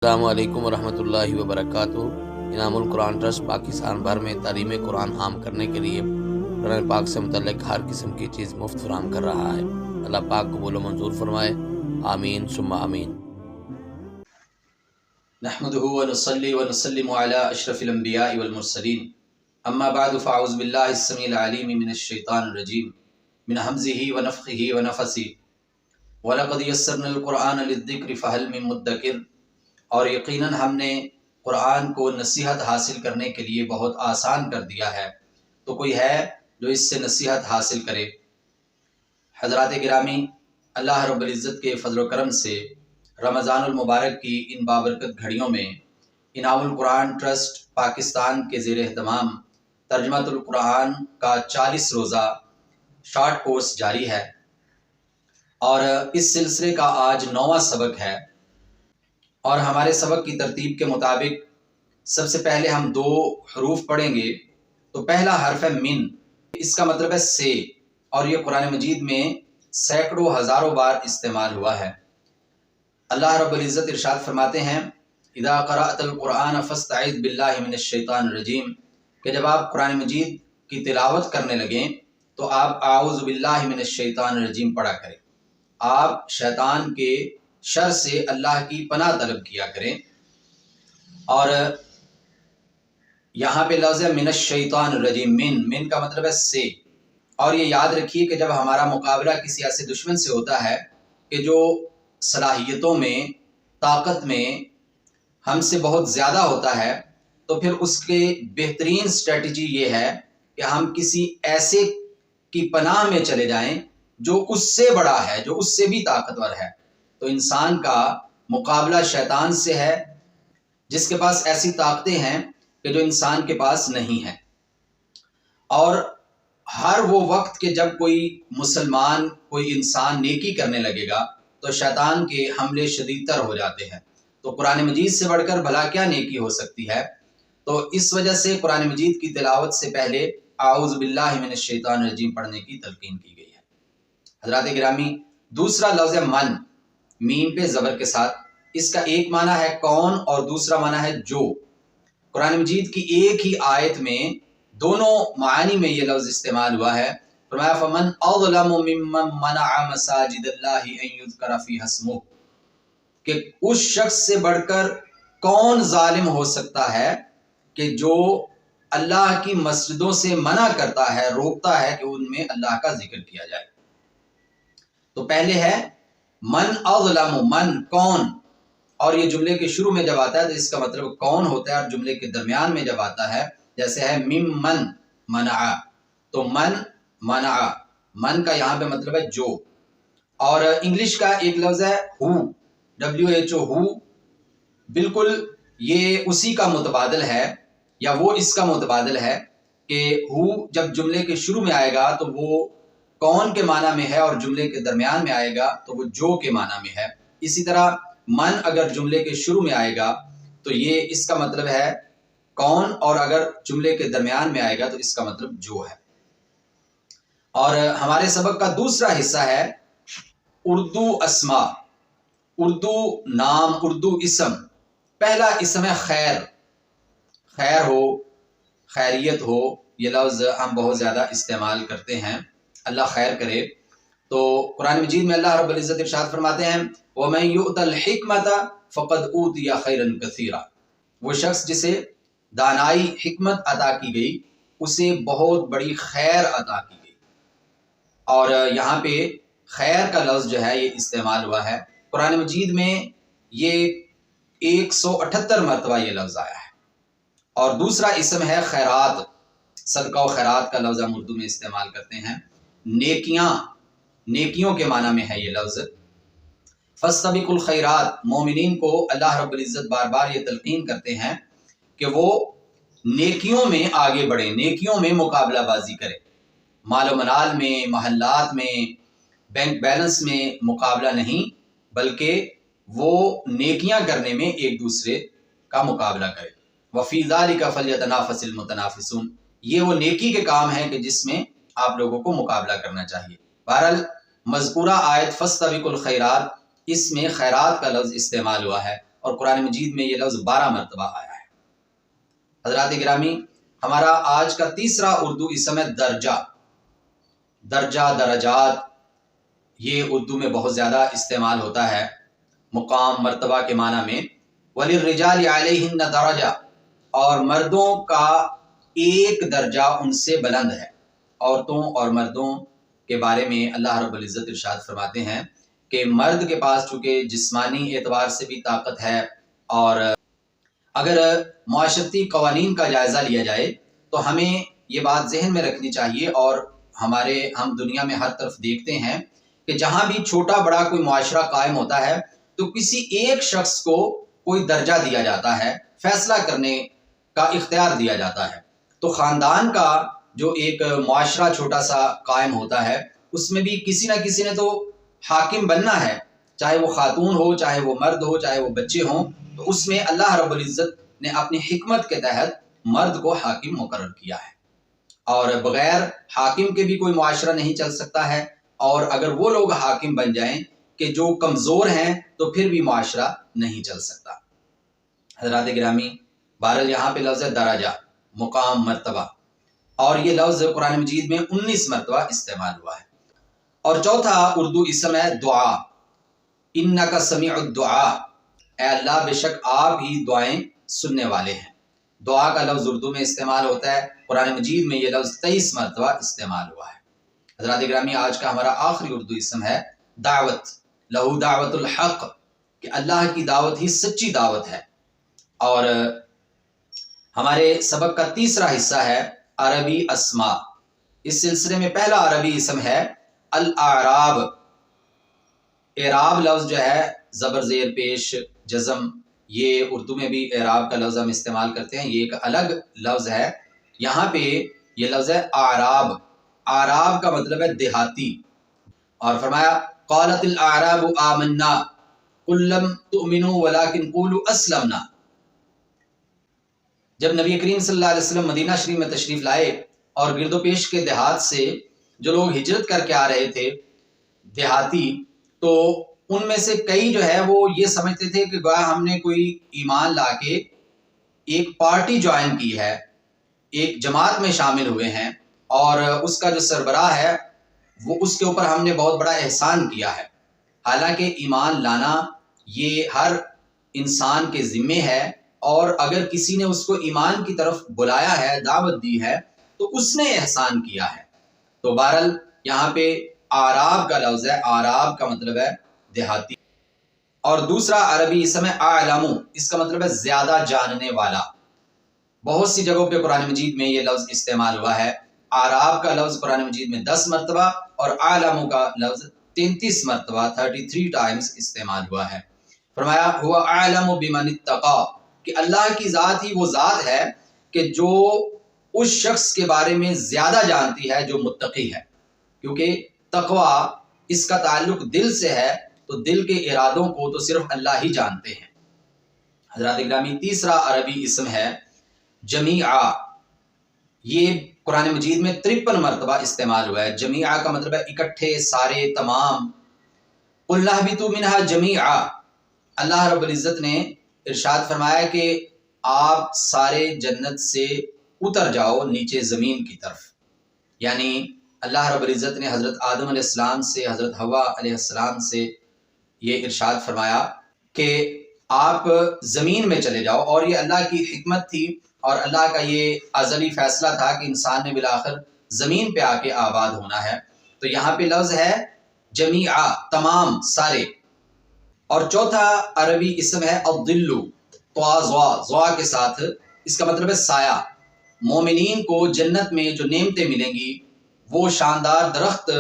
السلام علیکم ورحمۃ اللہ وبرکاتہ۔ انعام القرآن ٹرسٹ پاکستان بھر میں تعلیم قرآن عام کرنے کے لیے قرآن پاک سے متعلق ہر قسم کی چیز مفت فراہم کر رہا ہے۔ اللہ پاک قبول و منظور فرمائے، آمین ثم آمین۔ نحمده ونصلي ونسلم على اشرف الانبیاء والمرسلین، اما بعد فاعوذ باللہ السمیع العلیم من الشیطان الرجیم من حمزه ونفخه ونفثه وَلَقَدْ يَسَّرْنَا الْقُرْآنَ لِلذِّكْرِ فَهَلْ مِن مُدَّكِرٍ، اور یقیناً ہم نے قرآن کو نصیحت حاصل کرنے کے لیے بہت آسان کر دیا ہے، تو کوئی ہے جو اس سے نصیحت حاصل کرے۔ حضرات گرامی، اللہ رب العزت کے فضل و کرم سے رمضان المبارک کی ان بابرکت گھڑیوں میں انعام القرآن ٹرسٹ پاکستان کے زیر اہتمام ترجمۃ القرآن کا 40 روزہ شارٹ کورس جاری ہے، اور اس سلسلے کا آج 9واں سبق ہے۔ اور ہمارے سبق کی ترتیب کے مطابق سب سے پہلے ہم 2 حروف پڑھیں گے۔ تو پہلا حرف ہے من، اس کا مطلب ہے سے، اور یہ قرآن مجید میں سینکڑوں ہزاروں بار استعمال ہوا ہے۔ اللہ رب العزت ارشاد فرماتے ہیں اذا قرأت القرآن فاستعذ باللہ من الشیطان الرجیم، کہ جب آپ قرآن مجید کی تلاوت کرنے لگیں تو آپ اعوذ باللہ من الشیطان الرجیم پڑھا کریں، آپ شیطان کے شر سے اللہ کی پناہ طلب کیا کریں۔ اور یہاں پہ لفظ ہے من الشیطان الرجیم، من کا مطلب ہے سے، اور یہ یاد رکھیے کہ جب ہمارا مقابلہ کسی ایسے دشمن سے ہوتا ہے کہ جو صلاحیتوں میں، طاقت میں ہم سے بہت زیادہ ہوتا ہے، تو پھر اس کے بہترین اسٹریٹجی یہ ہے کہ ہم کسی ایسے کی پناہ میں چلے جائیں جو اس سے بڑا ہے، جو اس سے بھی طاقتور ہے۔ تو انسان کا مقابلہ شیطان سے ہے جس کے پاس ایسی طاقتیں ہیں کہ جو انسان کے پاس نہیں ہیں۔ اور ہر وہ وقت کہ جب کوئی مسلمان، کوئی انسان نیکی کرنے لگے گا تو شیطان کے حملے شدید تر ہو جاتے ہیں۔ تو قرآن مجید سے بڑھ کر بھلا کیا نیکی ہو سکتی ہے؟ تو اس وجہ سے قرآن مجید کی تلاوت سے پہلے اعوذ باللہ من الشیطان الرجیم پڑھنے کی تلقین کی گئی ہے۔ حضرات گرامی، دوسرا لفظ ہے من، میم پہ زبر کے ساتھ۔ اس کا ایک معنی ہے کون اور دوسرا معنی ہے جو۔ قرآن مجید کی ایک ہی آیت میں دونوں معانی میں یہ لفظ استعمال ہوا ہے۔ فرمایا فمن اظلم ممن منع مساجد اللہ ان یذکر فیہا اسمہ، کہ اس شخص سے بڑھ کر کون ظالم ہو سکتا ہے کہ جو اللہ کی مسجدوں سے منع کرتا ہے، روکتا ہے کہ ان میں اللہ کا ذکر کیا جائے۔ تو پہلے ہے من اظلم، من کون، اور یہ جملے کے شروع میں جب آتا ہے تو اس کا مطلب کون ہوتا ہے، اور جملے کے درمیان میں جب آتا ہے جیسے ہے ممن منع، تو من منع، من کا یہاں پہ مطلب ہے جو۔ اور انگلش کا ایک لفظ ہے ہو، WHO، ہو، بالکل یہ اسی کا متبادل ہے، یا وہ اس کا متبادل ہے کہ ہو جب جملے کے شروع میں آئے گا تو وہ کون کے معنی میں ہے، اور جملے کے درمیان میں آئے گا تو وہ جو کے معنی میں ہے۔ اسی طرح من اگر جملے کے شروع میں آئے گا تو یہ اس کا مطلب ہے کون، اور اگر جملے کے درمیان میں آئے گا تو اس کا مطلب جو ہے۔ اور ہمارے سبق کا دوسرا حصہ ہے اردو اسماء، اردو نام، اردو اسم۔ پہلا اسم ہے خیر، خیر ہو، خیریت ہو، یہ لفظ ہم بہت زیادہ استعمال کرتے ہیں، اللہ خیر کرے۔ تو قرآن مجید میں اللہ رب العزت ارشاد فرماتے ہیں وَمَن يُؤْتَ الْحِكْمَةَ فَقَدْ أُوتِيَ خَيْرًا كَثِيرًا، وہ شخص جسے دانائی، حکمت عطا کی گئی، اسے بہت بڑی خیر عطا کی گئی۔ اور یہاں پہ خیر کا لفظ جو ہے یہ استعمال ہوا ہے قرآن مجید میں، یہ 178 مرتبہ یہ لفظ آیا ہے۔ اور دوسرا اسم ہے خیرات، صدقہ و خیرات کا لفظ ہم اردو میں استعمال کرتے ہیں، نیکیاں، نیکیوں کے معنی میں ہے یہ لفظ۔ فاستبقوا الخیرات، مومنین کو اللہ رب العزت بار بار یہ تلقین کرتے ہیں کہ وہ نیکیوں میں آگے بڑھیں، نیکیوں میں مقابلہ بازی کریں، مال و منال میں، محلات میں، بینک بیلنس میں مقابلہ نہیں، بلکہ وہ نیکیاں کرنے میں ایک دوسرے کا مقابلہ کریں۔ وفی ذلک فلیتنافس المتنافسون، یہ وہ نیکی کے کام ہیں کہ جس میں آپ لوگوں کو مقابلہ کرنا چاہیے۔ بہرحال مذکورہ آیت فاستبقوا الخیرات، اس میں خیرات کا لفظ استعمال ہوا ہے، اور قرآن مجید میں یہ لفظ 12 مرتبہ آیا ہے۔ حضرات گرامی، ہمارا آج کا تیسرا اردو اسم ہے درجہ۔ درجہ، درجات، یہ اردو میں بہت زیادہ استعمال ہوتا ہے مقام، مرتبہ کے معنی میں۔ وَلِلرِّجَالِ عَلَيْهِنَّ دَرَجَةٌ، اور مردوں کا ایک درجہ ان سے بلند ہے۔ عورتوں اور مردوں کے بارے میں اللہ رب العزت ارشاد فرماتے ہیں کہ مرد کے پاس چونکہ جسمانی اعتبار سے بھی طاقت ہے، اور اگر معاشرتی قوانین کا جائزہ لیا جائے تو ہمیں یہ بات ذہن میں رکھنی چاہیے، اور ہم دنیا میں ہر طرف دیکھتے ہیں کہ جہاں بھی چھوٹا بڑا کوئی معاشرہ قائم ہوتا ہے تو کسی ایک شخص کو کوئی درجہ دیا جاتا ہے، فیصلہ کرنے کا اختیار دیا جاتا ہے۔ تو خاندان کا جو ایک معاشرہ چھوٹا سا قائم ہوتا ہے، اس میں بھی کسی نہ کسی نے تو حاکم بننا ہے، چاہے وہ خاتون ہو، چاہے وہ مرد ہو، چاہے وہ بچے ہوں۔ تو اس میں اللہ رب العزت نے اپنی حکمت کے تحت مرد کو حاکم مقرر کیا ہے، اور بغیر حاکم کے بھی کوئی معاشرہ نہیں چل سکتا ہے، اور اگر وہ لوگ حاکم بن جائیں کہ جو کمزور ہیں تو پھر بھی معاشرہ نہیں چل سکتا۔ حضرات گرامی، بہرحال یہاں پہ لفظ ہے درجہ، مقام، مرتبہ، اور یہ لفظ قرآن مجید میں 19 مرتبہ استعمال ہوا ہے۔ اور چوتھا اردو اسم ہے دعا۔ انک سمیع الدعاء، اے اللہ بے شک آپ ہی دعائیں سننے والے ہیں۔ دعا کا لفظ اردو میں استعمال ہوتا ہے، قرآن مجید میں یہ لفظ 23 مرتبہ استعمال ہوا ہے۔ حضرات گرامی، آج کا ہمارا آخری اردو اسم ہے دعوت۔ لہو دعوت الحق، کہ اللہ کی دعوت ہی سچی دعوت ہے۔ اور ہمارے سبق کا تیسرا حصہ ہے عربی اسماء۔ اس سلسلے میں پہلا عربی اسم ہے الاعراب۔ اعراب لفظ جو ہے زبر زیر پیش جزم، یہ اردو میں بھی اعراب کا لفظ ہم استعمال کرتے ہیں، یہ ایک الگ لفظ ہے۔ یہاں پہ یہ لفظ ہے اعراب۔ اعراب کا مطلب ہے دیہاتی، اور فرمایا قالت الاعراب آمنا قل لم تؤمنوا ولكن قولوا اسلمنا۔ جب نبی کریم صلی اللہ علیہ وسلم مدینہ شریف میں تشریف لائے اور گرد و پیش کے دیہات سے جو لوگ ہجرت کر کے آ رہے تھے دیہاتی، تو ان میں سے کئی جو ہے وہ یہ سمجھتے تھے کہ گویا ہم نے کوئی ایمان لا کے ایک پارٹی جوائن کی ہے، ایک جماعت میں شامل ہوئے ہیں، اور اس کا جو سربراہ ہے وہ اس کے اوپر ہم نے بہت بڑا احسان کیا ہے۔ حالانکہ ایمان لانا یہ ہر انسان کے ذمے ہے، اور اگر کسی نے اس کو ایمان کی طرف بلایا ہے، دعوت دی ہے، تو اس نے احسان کیا ہے۔ تو بہرحال یہاں پہ اعراب کا لفظ ہے، اعراب کا مطلب ہے دیہاتی۔ اور دوسرا عربی اسم ہے اعلم، اس کا مطلب ہے زیادہ جاننے والا۔ بہت سی جگہوں پہ قرآن مجید میں یہ لفظ استعمال ہوا ہے۔ اعراب کا لفظ قرآن مجید میں 10 مرتبہ اور اعلم کا لفظ 33 مرتبہ 33 ٹائمز استعمال ہوا ہے۔ فرمایا ہوا اعلم بمن اتقى، کہ اللہ کی ذات ہی وہ ذات ہے کہ جو اس شخص کے بارے میں زیادہ جانتی ہے جو متقی ہے، کیونکہ تقوی اس کا تعلق دل سے ہے، تو دل کے ارادوں کو تو صرف اللہ ہی جانتے ہیں۔ حضرات گرامی، تیسرا عربی اسم ہے جمیعہ۔ یہ قرآن مجید میں 53 مرتبہ استعمال ہوا ہے۔ جمیعہ کا مطلب ہے اکٹھے، سارے، تمام۔ قُلْ اهْبِطُوا مِنْهَا جَمِيعًا، اللہ رب العزت نے ارشاد فرمایا کہ آپ سارے جنت سے اتر جاؤ نیچے زمین کی طرف۔ یعنی اللہ رب العزت نے حضرت آدم علیہ السلام سے، حضرت حوا علیہ السلام سے یہ ارشاد فرمایا کہ آپ زمین میں چلے جاؤ، اور یہ اللہ کی حکمت تھی اور اللہ کا یہ ازلی فیصلہ تھا کہ انسان نے بالآخر زمین پہ آ کے آباد ہونا ہے۔ تو یہاں پہ لفظ ہے جمیعہ، تمام، سارے۔ اور چوتھا عربی اسم ہے الظل، ضوا کے ساتھ، اس کا مطلب ہے سایہ۔ مومنین کو جنت میں جو نعمتیں ملیں گی، وہ شاندار درخت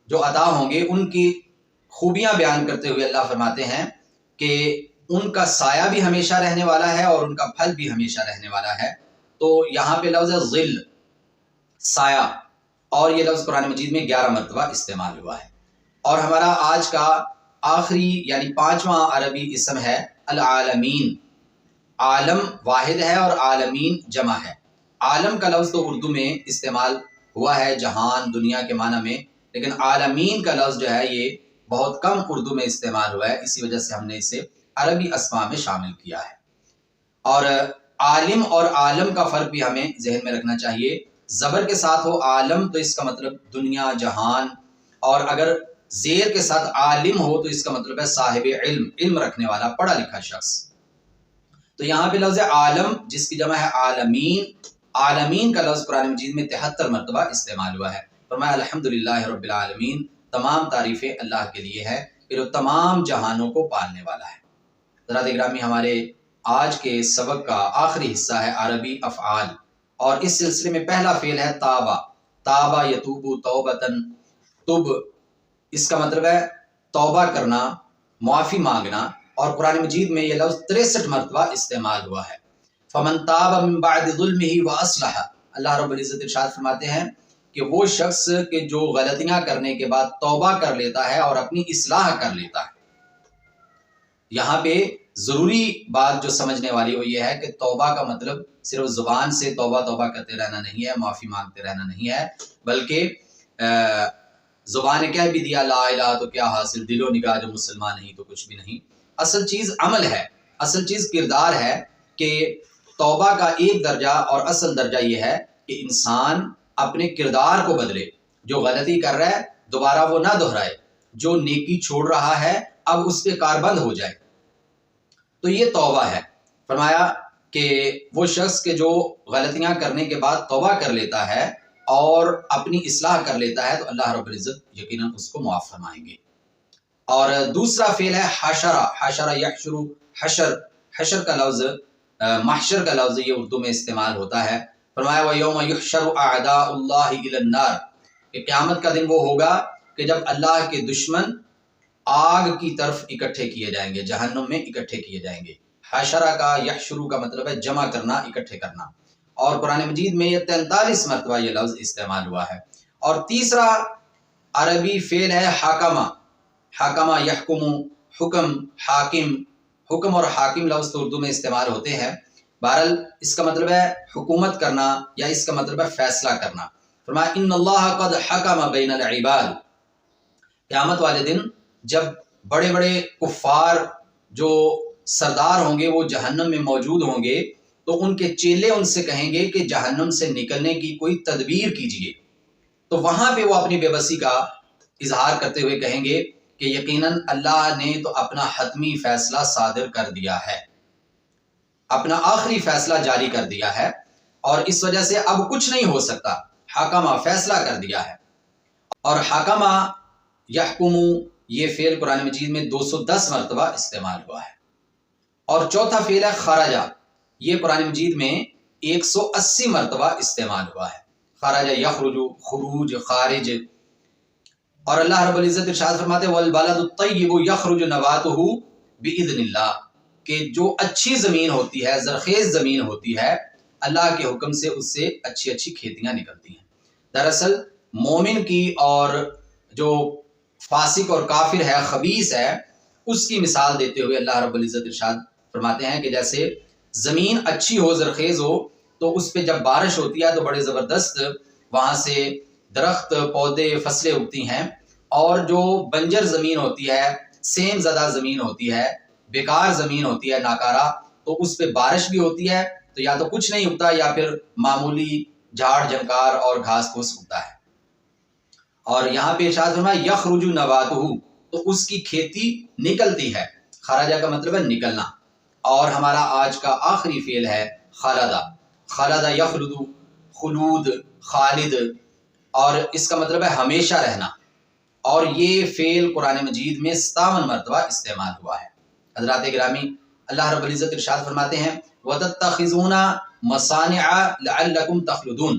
جو عطا ہوں گے، ان کی خوبیاں بیان کرتے ہوئے اللہ فرماتے ہیں کہ ان کا سایہ بھی ہمیشہ رہنے والا ہے اور ان کا پھل بھی ہمیشہ رہنے والا ہے۔ تو یہاں پہ لفظ ہے ظل، سایہ، اور یہ لفظ قرآن مجید میں 11 مرتبہ استعمال ہوا ہے۔ اور ہمارا آج کا آخری یعنی 5واں عربی اسم ہے العالمین۔ عالم واحد ہے اور عالمین جمع ہے۔ عالم کا لفظ تو اردو میں استعمال ہوا ہے جہان، دنیا کے معنی میں، لیکن عالمین کا لفظ جو ہے یہ بہت کم اردو میں استعمال ہوا ہے، اسی وجہ سے ہم نے اسے عربی اسما میں شامل کیا ہے۔ اور عالم اور عالم کا فرق بھی ہمیں ذہن میں رکھنا چاہیے۔ زبر کے ساتھ ہو عالم تو اس کا مطلب دنیا جہان، اور اگر زیر کے ساتھ عالم ہو تو اس کا مطلب ہے صاحب علم، علم رکھنے والا، پڑھا لکھا شخص۔ تو یہاں پہ لفظ عالم جس کی جمع ہے عالمین، عالمین کا لفظ قرآن مجید میں 73 مرتبہ استعمال ہوا ہے۔ فرمایا الحمدللہ رب العالمین، تمام تعریفیں اللہ کے لیے ہے کہ جو تمام جہانوں کو پالنے والا ہے۔ حضرات اکرامی، ہمارے آج کے سبق کا آخری حصہ ہے عربی افعال، اور اس سلسلے میں پہلا فعل ہے تابا۔ تابا یتوب توبتن، تب اس کا مطلب ہے توبہ کرنا، معافی مانگنا، اور قرآن مجید میں یہ لفظ 63 مرتبہ استعمال ہوا ہے۔ فمن تاب من بعد ظلمہ واصلح، اللہ رب العزت ارشاد فرماتے ہیں کہ وہ شخص کہ جو غلطیاں کرنے کے بعد توبہ کر لیتا ہے اور اپنی اصلاح کر لیتا ہے۔ یہاں پہ ضروری بات جو سمجھنے والی وہ یہ ہے کہ توبہ کا مطلب صرف زبان سے توبہ توبہ کرتے رہنا نہیں ہے، معافی مانگتے رہنا نہیں ہے، بلکہ زبان نے کہہ بھی دیا لا الہ تو کیا حاصل، دل و نگاہ جو مسلمان نہیں تو کچھ بھی نہیں۔ اصل چیز عمل ہے، اصل چیز کردار ہے، کہ توبہ کا ایک درجہ اور اصل درجہ یہ ہے کہ انسان اپنے کردار کو بدلے، جو غلطی کر رہا ہے دوبارہ وہ نہ دہرائے، جو نیکی چھوڑ رہا ہے اب اس پہ کاربند ہو جائے، تو یہ توبہ ہے۔ فرمایا کہ وہ شخص کے جو غلطیاں کرنے کے بعد توبہ کر لیتا ہے اور اپنی اصلاح کر لیتا ہے تو اللہ رب العزت یقیناً اس کو معاف فرمائیں گے۔ اور دوسرا فعل ہے حشرہ، حشرہ یحشر، حشر، حشر کا لفظ محشر کا لفظ یہ اردو میں استعمال ہوتا ہے۔ فرمایا وَيَوْمَ يُحْشَرُ أَعْدَاءُ اللَّهِ إِلَى النَّارِ، کہ قیامت کا دن وہ ہوگا کہ جب اللہ کے دشمن آگ کی طرف اکٹھے کیے جائیں گے، جہنم میں اکٹھے کیے جائیں گے۔ حشرہ کا یحشرو کا مطلب ہے جمع کرنا، اکٹھے کرنا، اور قرآن مجید میں یہ 43 مرتبہ یہ لفظ استعمال ہوا ہے۔ اور تیسرا عربی فعل ہے حاکمہ، حاکمہ یحکم، حکم، حاکم، حکم اور حاکم لفظ تو اردو میں استعمال ہوتے ہیں، بہرحال اس کا مطلب ہے حکومت کرنا یا اس کا مطلب ہے فیصلہ کرنا۔ فرمایا ان اللہ قد حکم بین العباد، قیامت والے دن جب بڑے بڑے کفار جو سردار ہوں گے وہ جہنم میں موجود ہوں گے تو ان کے چیلے ان سے کہیں گے کہ جہنم سے نکلنے کی کوئی تدبیر کیجیے، تو وہاں پہ وہ اپنی بے بسی کا اظہار کرتے ہوئے کہیں گے کہ یقیناً اللہ نے تو اپنا حتمی فیصلہ صادر کر دیا ہے، اپنا آخری فیصلہ جاری کر دیا ہے، اور اس وجہ سے اب کچھ نہیں ہو سکتا، حکمہ فیصلہ کر دیا ہے۔ اور حکمہ یحکم یہ فعل قرآن مجید میں 210 مرتبہ استعمال ہوا ہے۔ اور چوتھا فعل ہے خرجہ، یہ قرآن مجید میں 180 مرتبہ استعمال ہوا ہے۔ خرج یخرج، خروج، خارج۔ اور اللہ رب العزت ارشاد فرماتے ہیں والبلد الطیب یخرج نباتہ باذن اللہ، کہ جو اچھی زمین ہوتی ہے، زرخیز زمین ہوتی ہے، اللہ کے حکم سے اس سے اچھی اچھی کھیتیاں نکلتی ہیں۔ دراصل مومن کی اور جو فاسق اور کافر ہے، خبیث ہے، اس کی مثال دیتے ہوئے اللہ رب العزت ارشاد فرماتے ہیں کہ جیسے زمین اچھی ہو، زرخیز ہو، تو اس پہ جب بارش ہوتی ہے تو بڑے زبردست وہاں سے درخت، پودے، فصلیں اگتی ہیں، اور جو بنجر زمین ہوتی ہے، سیم زدہ زمین ہوتی ہے، بیکار زمین ہوتی ہے، ناکارہ، تو اس پہ بارش بھی ہوتی ہے تو یا تو کچھ نہیں اگتا یا پھر معمولی جھاڑ جھنکار اور گھاس پھوس اگتا ہے۔ اور یہاں پہ ارشاد فرمایا یخرج نباتہ، تو اس کی کھیتی نکلتی ہے، خراجہ کا مطلب ہے نکلنا۔ اور ہمارا آج کا آخری فعل ہے خلدہ، خلدہ یخلد، خلود، خالد، اور اس کا مطلب ہے ہمیشہ رہنا، اور یہ فعل قرآن مجید میں 57 مرتبہ استعمال ہوا ہے۔ حضرات گرامی، اللہ رب العزت ارشاد فرماتے ہیں وَتَتَّخِذُونَ مَصَانِعَ لَعَلَّكُمْ تَخْلُدُونَ،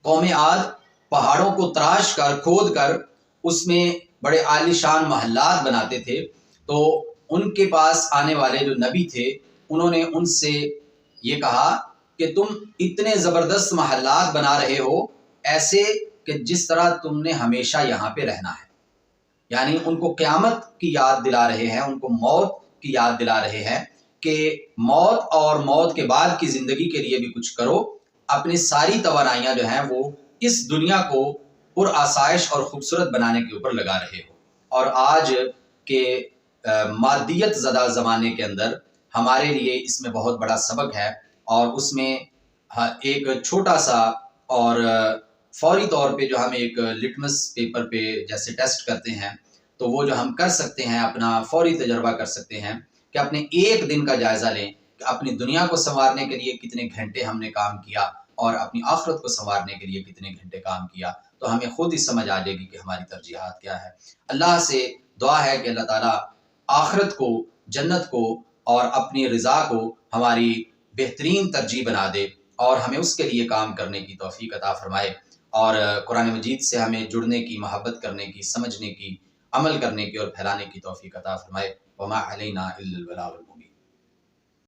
قوم عاد پہاڑوں کو تراش کر، کھود کر اس میں بڑے عالی شان محلات بناتے تھے، تو ان کے پاس آنے والے جو نبی تھے انہوں نے ان سے یہ کہا کہ تم اتنے زبردست محلات بنا رہے ہو ایسے کہ جس طرح تم نے ہمیشہ یہاں پہ رہنا ہے، یعنی ان کو قیامت کی یاد دلا رہے ہیں، ان کو موت کی یاد دلا رہے ہیں کہ موت اور موت کے بعد کی زندگی کے لیے بھی کچھ کرو، اپنی ساری توانائیاں جو ہیں وہ اس دنیا کو پر آسائش اور خوبصورت بنانے کے اوپر لگا رہے ہو۔ اور آج کے مادیت زدہ زمانے کے اندر ہمارے لیے اس میں بہت بڑا سبق ہے، اور اس میں ایک چھوٹا سا اور فوری طور پہ جو ہم ایک لٹمس پیپر پہ جیسے ٹیسٹ کرتے ہیں، تو وہ جو ہم کر سکتے ہیں، اپنا فوری تجربہ کر سکتے ہیں کہ اپنے ایک دن کا جائزہ لیں کہ اپنی دنیا کو سنوارنے کے لیے کتنے گھنٹے ہم نے کام کیا اور اپنی آخرت کو سنوارنے کے لیے کتنے گھنٹے کام کیا، تو ہمیں خود ہی سمجھ آ جائے گی کہ ہماری ترجیحات کیا ہے۔ اللہ سے دعا ہے کہ اللہ تعالیٰ آخرت کو، جنت کو اور اپنی رضا کو ہماری بہترین ترجیح بنا دے، اور ہمیں اس کے لیے کام کرنے کی توفیق عطا فرمائے، اور قرآن مجید سے ہمیں جڑنے کی، محبت کرنے کی، سمجھنے کی، عمل کرنے کی اور پھیلانے کی توفیق عطا فرمائے۔ وما علینا الا البلاغ المبین۔